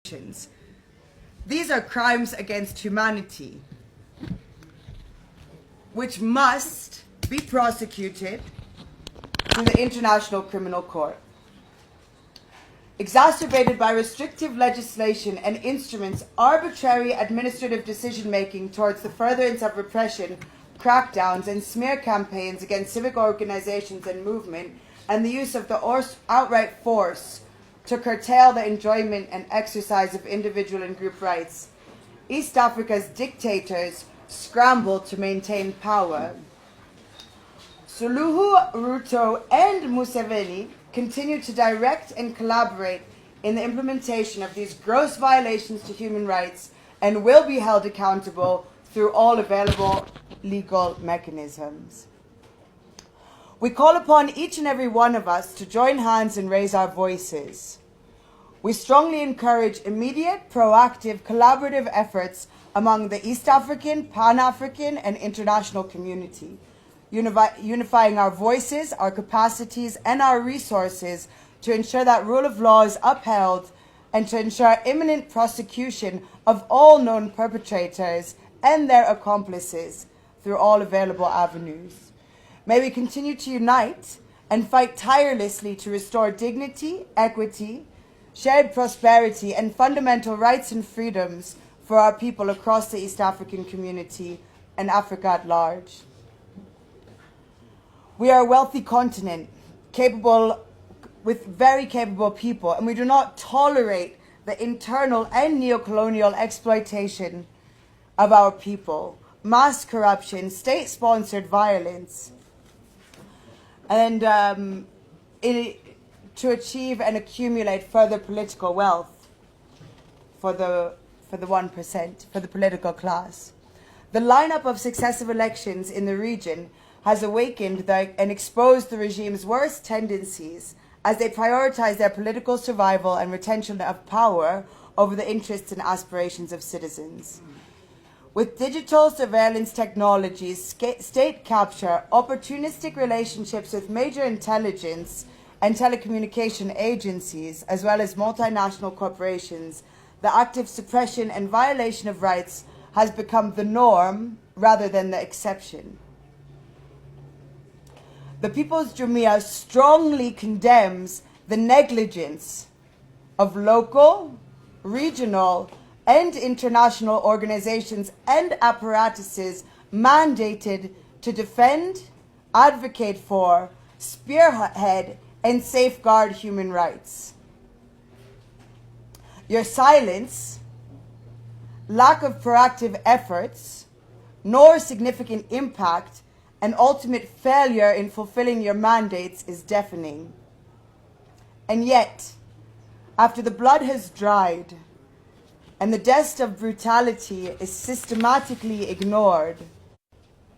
These are crimes against humanity, which must be prosecuted through the International Criminal Court. Exacerbated by restrictive legislation and instruments, arbitrary administrative decision-making towards the furtherance of repression, crackdowns and smear campaigns against civic organizations and movement, and the use of the outright force to curtail the enjoyment and exercise of individual and group rights, East Africa's dictators scramble to maintain power. Suluhu, Ruto, and Museveni continue to direct and collaborate in the implementation of these gross violations to human rights and will be held accountable through all available legal mechanisms. We call upon each and every one of us to join hands and raise our voices. We strongly encourage immediate, proactive, collaborative efforts among the East African, Pan-African, and international community, unifying our voices, our capacities, and our resources to ensure that rule of law is upheld and to ensure imminent prosecution of all known perpetrators and their accomplices through all available avenues. May we continue to unite and fight tirelessly to restore dignity, equity, shared prosperity, and fundamental rights and freedoms for our people across the East African community and Africa at large. We are a wealthy continent, with very capable people, and we do not tolerate the internal and neocolonial exploitation of our people, mass corruption, state-sponsored violence, and to achieve and accumulate further political wealth for the 1%, for the political class. The lineup of successive elections in the region has awakened and exposed the regime's worst tendencies as they prioritize their political survival and retention of power over the interests and aspirations of citizens. With digital surveillance technologies, state capture, opportunistic relationships with major intelligence and telecommunication agencies, as well as multinational corporations, the active suppression and violation of rights has become the norm rather than the exception. The People's Jumuiya strongly condemns the negligence of local, regional, and international organizations and apparatuses mandated to defend, advocate for, spearhead, and safeguard human rights. Your silence, lack of proactive efforts, nor significant impact and ultimate failure in fulfilling your mandates is deafening. And yet, after the blood has dried and the dust of brutality is systematically ignored,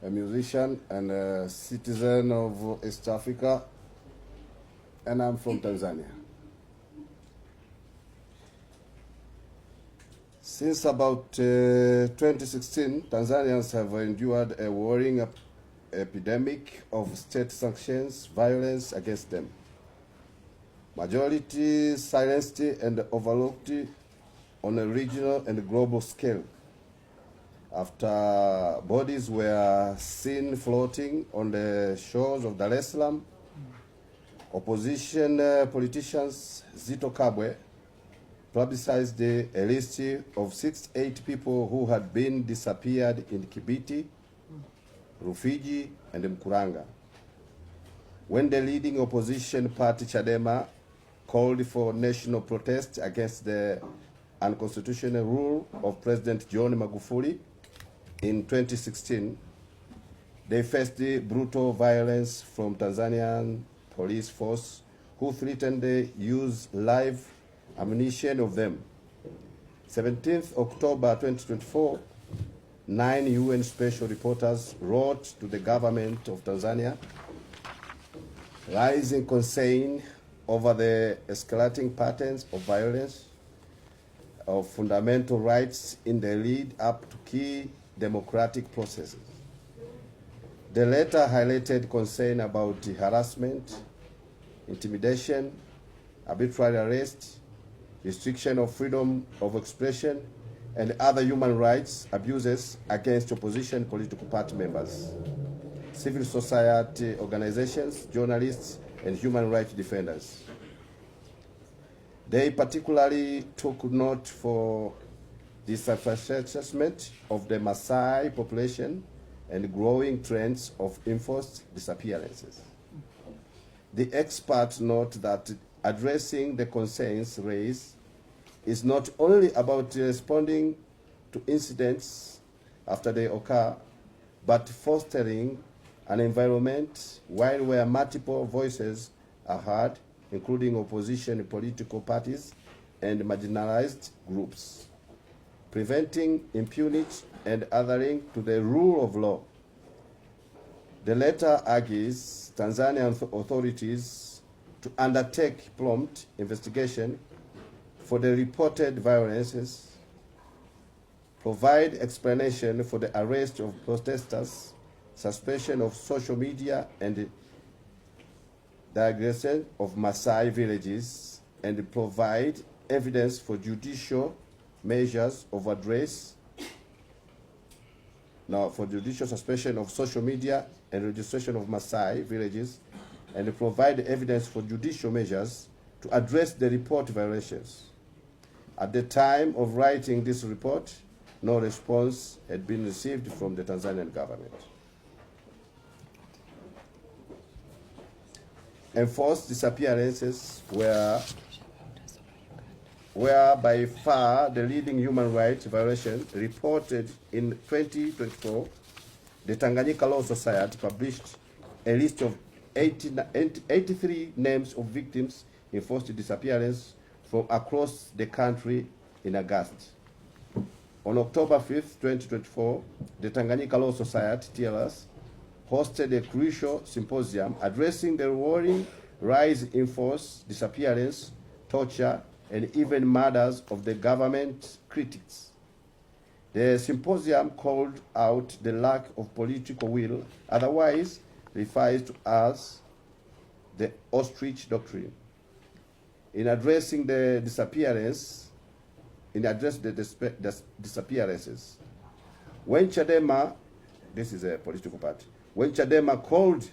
a musician and a citizen of East Africa, and I'm from Tanzania. Since about 2016, Tanzanians have endured a worrying epidemic of state sanctions, violence against them. Majority silenced and overlooked on a regional and global scale. After bodies were seen floating on the shores of Dar es Salaam, opposition politicians Zito Kabwe publicized a list of 68 people who had been disappeared in Kibiti, Rufiji, and Mkuranga. When the leading opposition party Chadema called for national protest against the unconstitutional rule of President John Magufuli in 2016, they faced brutal violence from Tanzanian police force who threatened to use live ammunition of them. 17th October 2024, 9 UN special reporters wrote to the government of Tanzania, raising concern over the escalating patterns of violence of fundamental rights in the lead up to key democratic processes. The letter highlighted concern about harassment, intimidation, arbitrary arrest, restriction of freedom of expression, and other human rights abuses against opposition political party members, civil society organizations, journalists, and human rights defenders. They particularly took note for the disassessment of the Maasai population and growing trends of enforced disappearances. The experts note that addressing the concerns raised is not only about responding to incidents after they occur, but fostering an environment where multiple voices are heard, including opposition political parties and marginalized groups, preventing impunity and adhering to the rule of law. The letter urges Tanzanian authorities to undertake prompt investigation for the reported violences, provide explanation for the arrest of protesters, suspension of social media, and the aggression of Maasai villages, and provide evidence for judicial measures of address. Now, for judicial suspension of social media and registration of Maasai villages, and provide evidence for judicial measures to address the report violations. At the time of writing this report, no response had been received from the Tanzanian government. Enforced disappearances were by far the leading human rights violation reported in 2024. The Tanganyika Law Society published a list of 83 names of victims in forced disappearance from across the country in August. On October 5th, 2024, the Tanganyika Law Society, TLS, hosted a crucial symposium addressing the worrying rise in forced disappearance, torture, and even murders of the government critics. The symposium called out the lack of political will, otherwise referred to as the ostrich doctrine, in addressing the disappearances. When Chadema, this is a political party, when Chadema called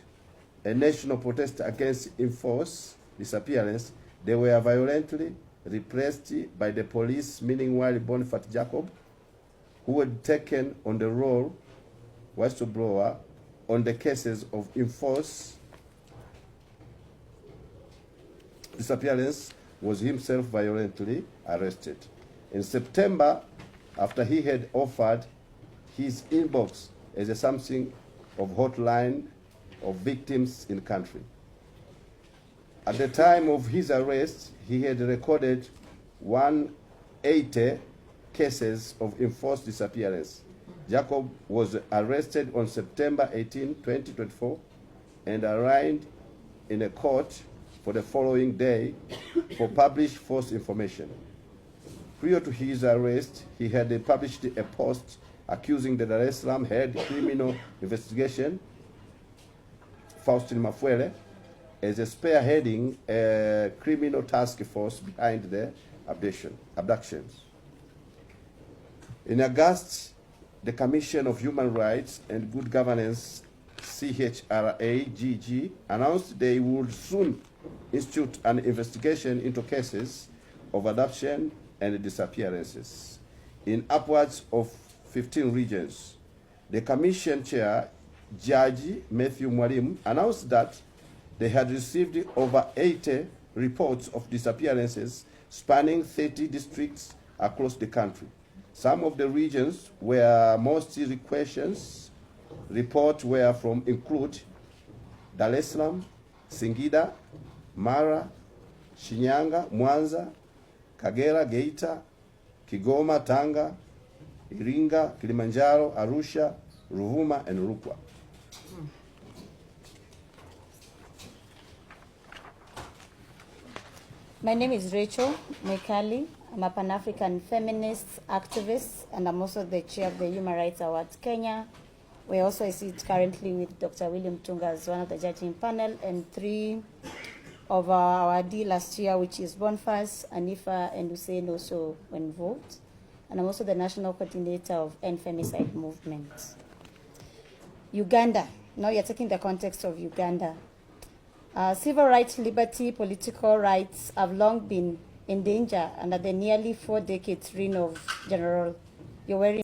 a national protest against enforced disappearance, they were violently repressed by the police. Meanwhile, Boniface Jacob, who had taken on the role whistleblower on the cases of enforced disappearance, was himself violently arrested. In September, after he had offered his inbox as a something of hotline of victims in the country. At the time of his arrest, he had recorded 180 cases of enforced disappearance. Jacob was arrested on September 18, 2024, and arraigned in a court for the following day for published false information. Prior to his arrest, he had published a post accusing the Dar es Salaam head criminal investigation, Faustin Mafuele, as a spearheading a criminal task force behind the abductions. In August, the Commission of Human Rights and Good Governance, CHRAGG, announced they would soon institute an investigation into cases of abduction and disappearances in upwards of 15 regions. The Commission Chair, Judge Matthew Mwalimu, announced that they had received over 80 reports of disappearances spanning 30 districts across the country. Some of the regions where most questions reports were from include Dar es Salaam, Singida, Mara, Shinyanga, Mwanza, Kagera, Geita, Kigoma, Tanga, Iringa, Kilimanjaro, Arusha, Ruvuma, and Rukwa. My name is Rachel Mekali. I'm a Pan-African feminist activist, and I'm also the chair of the Human Rights Awards Kenya. We also sit currently with Dr. William Tunga as one of the judging panel, and 3 of our awardee last year, which is Boniface, Anifa, and Hussein also were involved. And I'm also the national coordinator of End Femicide Movement. Uganda. Now you're taking the context of Uganda. Civil rights, liberty, political rights have long been in danger under the nearly 4 decades reign of General Yoweri